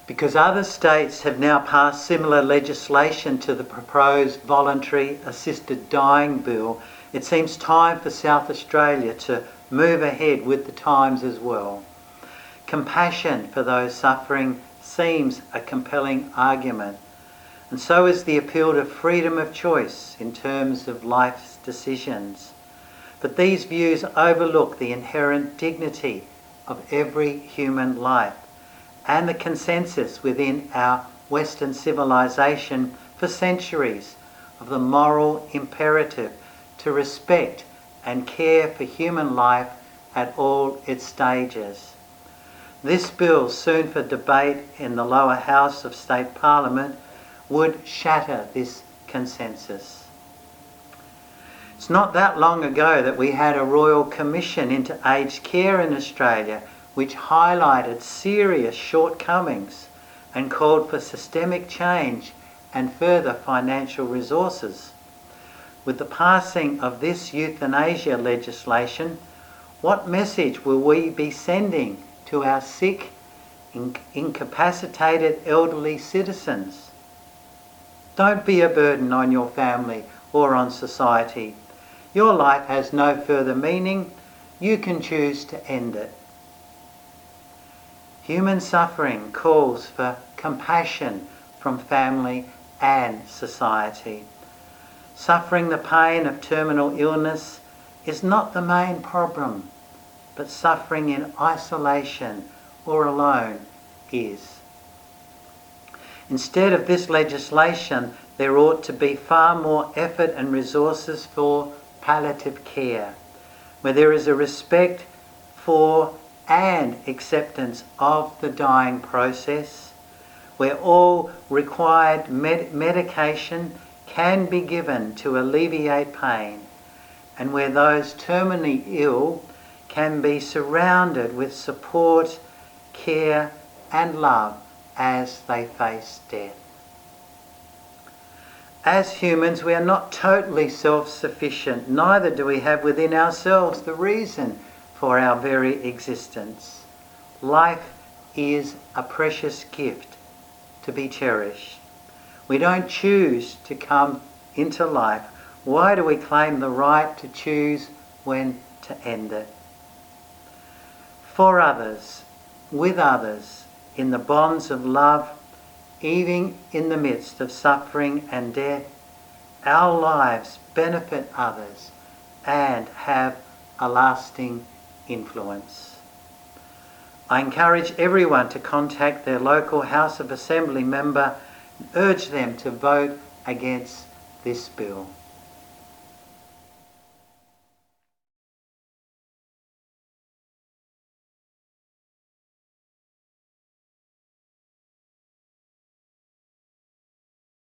Because other states have now passed similar legislation to the proposed voluntary assisted dying bill, it seems time for South Australia to move ahead with the times as well. Compassion for those suffering seems a compelling argument, and so is the appeal to freedom of choice in terms of life's decisions. But these views overlook the inherent dignity of every human life and the consensus within our Western civilization for centuries of the moral imperative to respect and care for human life at all its stages. This bill, soon for debate in the lower house of State Parliament, would shatter this consensus. It's not that long ago that we had a Royal Commission into aged care in Australia, which highlighted serious shortcomings and called for systemic change and further financial resources. With the passing of this euthanasia legislation, what message will we be sending to our sick, incapacitated elderly citizens? Don't be a burden on your family or on society. Your life has no further meaning. You can choose to end it. Human suffering calls for compassion from family and society. Suffering the pain of terminal illness is not the main problem, but suffering in isolation or alone is. Instead of this legislation, there ought to be far more effort and resources for palliative care, where there is a respect for and acceptance of the dying process, where all required medication can be given to alleviate pain, and where those terminally ill can be surrounded with support, care and love as they face death. As humans, we are not totally self-sufficient, neither do we have within ourselves the reason for our very existence. Life is a precious gift to be cherished. We don't choose to come into life. Why do we claim the right to choose when to end it? For others, with others, in the bonds of love, even in the midst of suffering and death, our lives benefit others and have a lasting influence. I encourage everyone to contact their local House of Assembly member and urge them to vote against this bill.